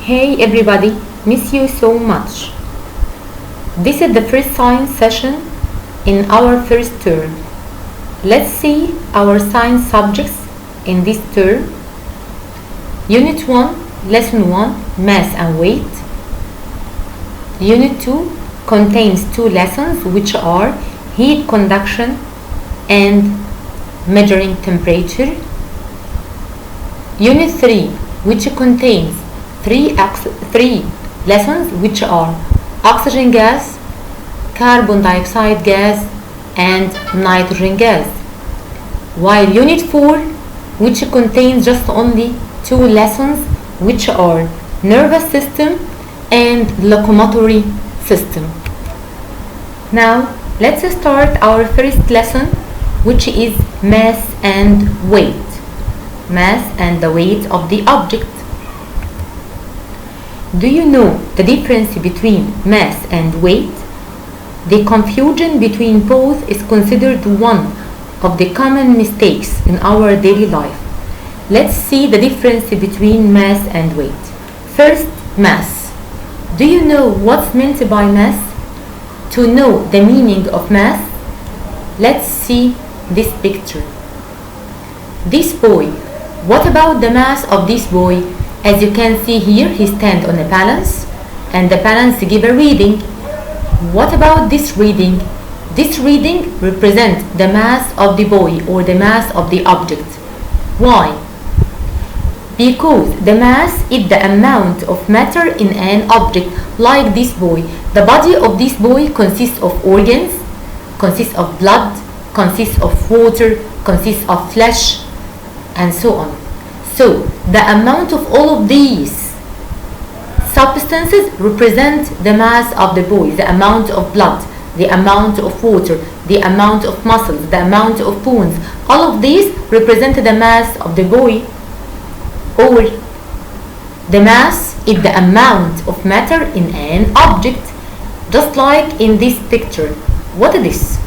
Hey everybody, miss you so much. This is the first science session in our first term. Let's see our science subjects in this term. Unit 1, Lesson 1, Mass and Weight. Unit 2 contains two lessons which are heat conduction and measuring temperature. Unit 3 which contains three lessons which are oxygen gas, carbon dioxide gas and nitrogen gas, while Unit 4 which contains just only two lessons which are nervous system and locomotory system. Now let's start our first lesson, which is mass and weight. Mass and the weight of the object. Do you know the difference between mass and weight? The confusion between both is considered one of the common mistakes in our daily life. Let's see the difference between mass and weight. First, mass. Do you know what's meant by mass? To know the meaning of mass, let's see this picture. This boy. What about the mass of this boy? As you can see here, he stands on a balance and the balance gives a reading. What about this reading? This reading represents the mass of the boy or the mass of the object. Why? Because the mass is the amount of matter in an object, like this boy. The body of this boy consists of organs, consists of blood, consists of water, consists of flesh, and so on. So the amount of all of these substances represent the mass of the boy, the amount of blood, the amount of water, the amount of muscles, the amount of bones. All of these represent the mass of the boy, or the mass is the amount of matter in an object, just like in this picture. What is this?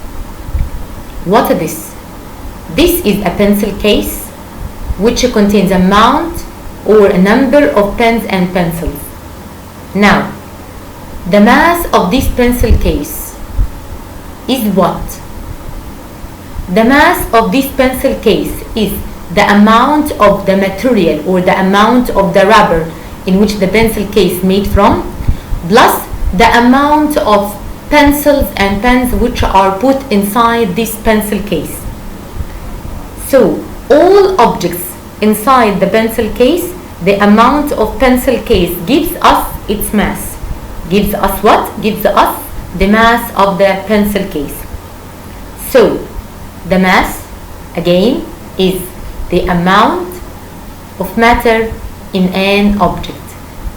What is this? This is a pencil case which contains a amount or a number of pens and pencils. Now, the mass of this pencil case is what? The mass of this pencil case is the amount of the material or the amount of the rubber in which the pencil case made from, plus the amount of pencils and pens which are put inside this pencil case. So, all objects inside the pencil case, the amount of pencil case gives us its mass. Gives us what? Gives us the mass of the pencil case. So, the mass, again, is the amount of matter in an object.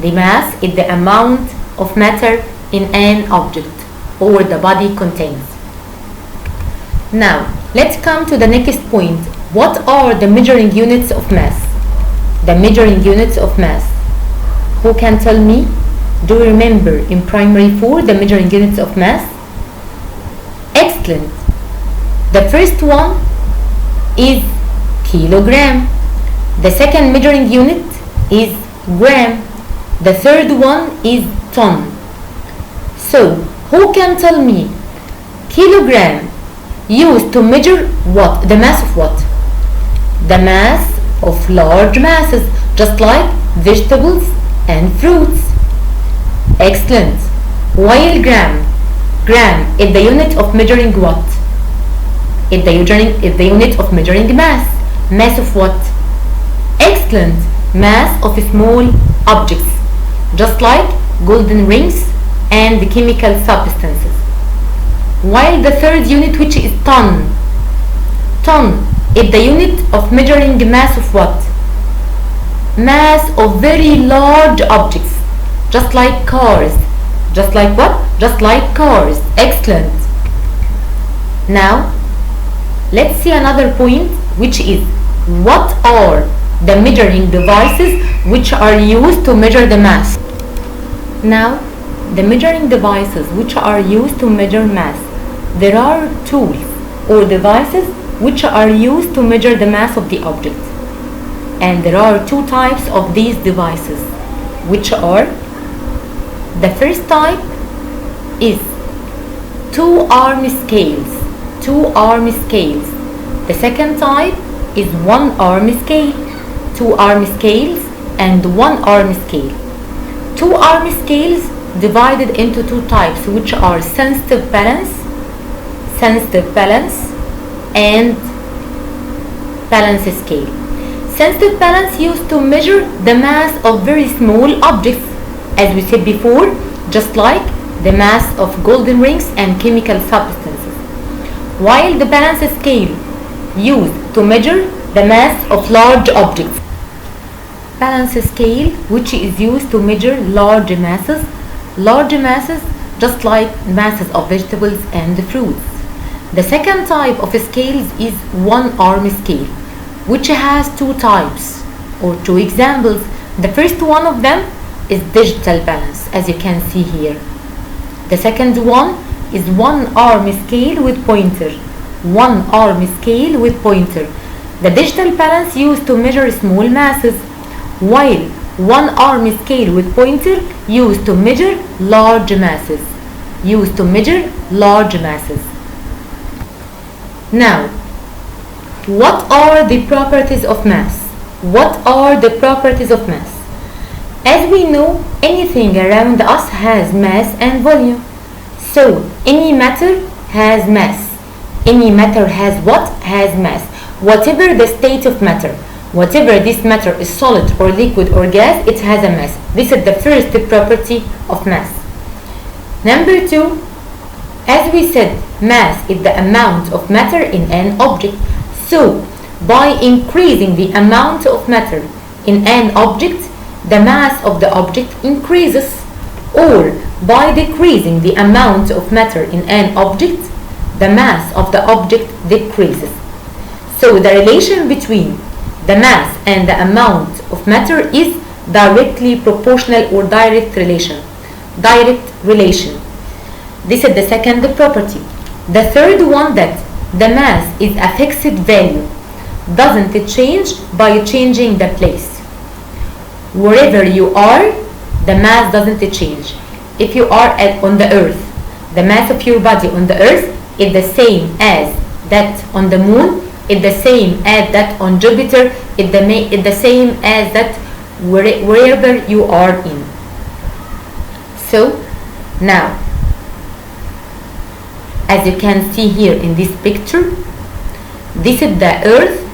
The mass is the amount of matter in an object, or the body contains. Now, let's come to the next point. What are the measuring units of mass? The measuring units of mass. Who can tell me? Do you remember in primary 4 the measuring units of mass? Excellent. The first one is kilogram. The second measuring unit is gram. The third one is ton. So, who can tell me kilogram used to measure what? The mass of what? The mass of large masses, just like vegetables and fruits. Excellent. While gram is the unit of measuring what? Is the unit of measuring mass. Mass of what? Excellent. Mass of small objects, just like golden rings and the chemical substances. While the third unit, which is ton is the unit of measuring mass of what? Mass of very large objects, just like cars. Just like what? Just like cars. Excellent. Now, let's see another point, which is what are the measuring devices which are used to measure the mass? Now, the measuring devices which are used to measure mass, there are tools or devices which are used to measure the mass of the object. And there are two types of these devices. which are: the first type is 2-arm scales, 2-arm scales. The second type is 1-arm scale, 2-arm scales and 1-arm scale. 2-arm scales divided into two types, which are sensitive balance and balance scale. Sensitive balance used to measure the mass of very small objects, as we said before, just like the mass of golden rings and chemical substances, while the balance scale used to measure the mass of large objects. Balance scale, which is used to measure large masses just like masses of vegetables and fruits. The second type of scales is 1-arm scale, which has two types or two examples. The first one of them is digital balance, as you can see here. The second one is 1-arm scale with pointer. 1-arm scale with pointer. The digital balance used to measure small masses, while 1-arm scale with pointer used to measure large masses. Now, what are the properties of mass? As we know, anything around us has mass and volume. So, any matter has mass. Any matter has what? Has mass. Whatever the state of matter, whatever this matter is solid or liquid or gas, it has a mass. This is the first property of mass. Number 2, as we said, mass is the amount of matter in an object. So, by increasing the amount of matter in an object, the mass of the object increases, or by decreasing the amount of matter in an object, the mass of the object decreases. So the relation between the mass and the amount of matter is directly proportional or direct relation. This is the second property. The third one, that the mass is a fixed value, doesn't change by changing the place. Wherever you are, the mass doesn't change. If you are on the earth, the mass of your body on the earth is the same as that on the moon, is the same as that on Jupiter, is the same as that wherever you are in. So now, as you can see here in this picture, this is the earth,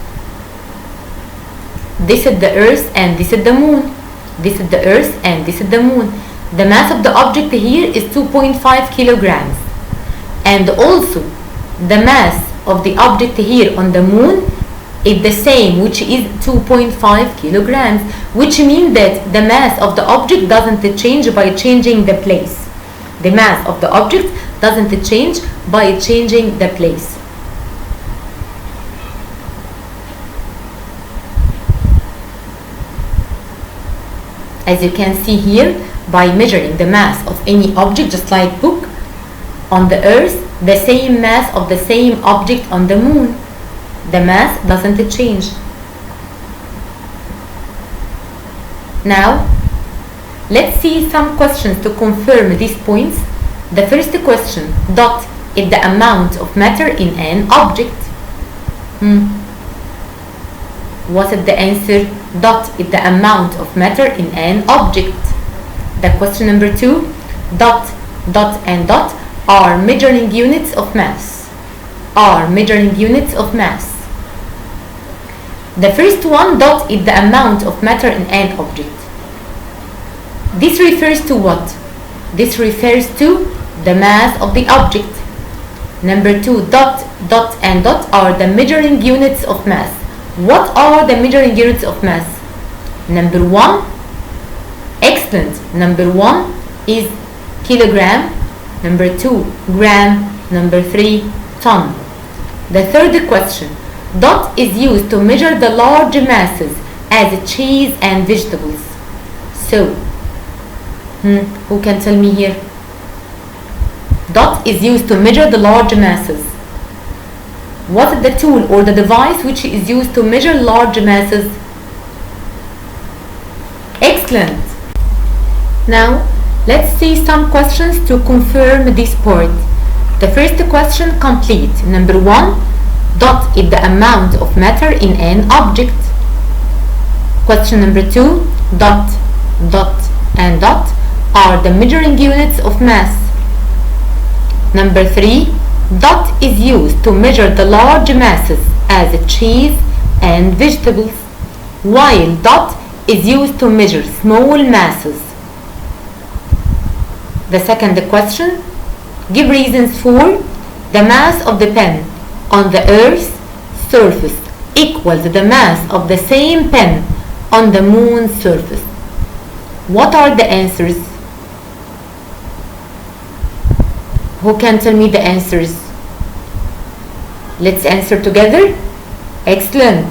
and this is the moon. This is the earth and this is the moon. The mass of the object here is 2.5 kilograms, and also the mass of the object here on the moon is the same, which is 2.5 kilograms, which means that the mass of the object doesn't change by changing the place. The mass of the object doesn't change by changing the place. As you can see here, by measuring the mass of any object, just like book on the earth, the same mass of the same object on the moon, the mass doesn't change. Now, let's see some questions to confirm these points. The first question, dot is the amount of matter in an object. What is the answer? Dot is the amount of matter in an object. The question number 2, dot and dot are measuring units of mass. The first one, dot, is the amount of matter in an object. This refers to what? This refers to the mass of the object. Number 2, dot and dot are the measuring units of mass. What are the measuring units of mass? Number 1, excellent. Number 1 is kilogram. Number 2, gram. Number 3, ton. The third question, dot is used to measure the large masses as cheese and vegetables. So, who can tell me here? Dot is used to measure the large masses. What is the tool or the device which is used to measure large masses? Excellent. Now, let's see some questions to confirm this part. The first question complete. Number 1, dot is the amount of matter in an object. Question number 2, dot, and dot are the measuring units of mass. Number 3, dot is used to measure the large masses as cheese and vegetables, while dot is used to measure small masses. The second question, give reasons for the mass of the pen on the Earth's surface equals the mass of the same pen on the moon's surface. What are the answers? Who can tell me the answers? Let's answer together. Excellent.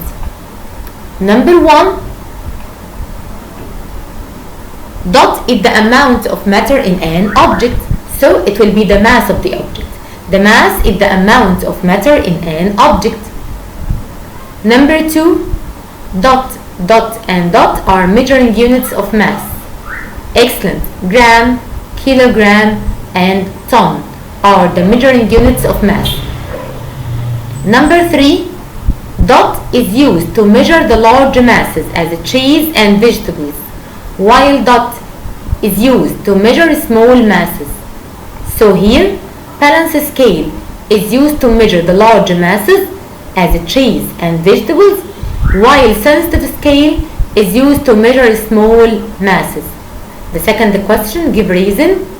Number 1, dot is the amount of matter in an object, so it will be the mass of the object. The mass is the amount of matter in an object. Number 2, dot, and dot are measuring units of mass. Excellent. Gram, kilogram, and ton are the measuring units of mass. Number 3, dot is used to measure the large masses as cheese and vegetables, while dot is used to measure small masses. So here, balance scale is used to measure the large masses as cheese and vegetables, while sensitive scale is used to measure small masses. The second question, give reason.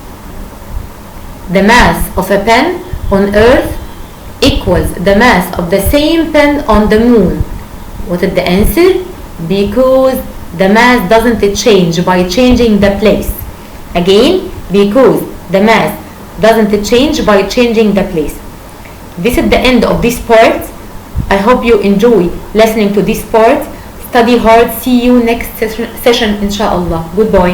The mass of a pen on Earth equals the mass of the same pen on the moon. What is the answer? Because the mass doesn't change by changing the place. Again, because the mass doesn't change by changing the place. This is the end of this part. I hope you enjoy listening to this part. Study hard. See you next session inshallah. Goodbye.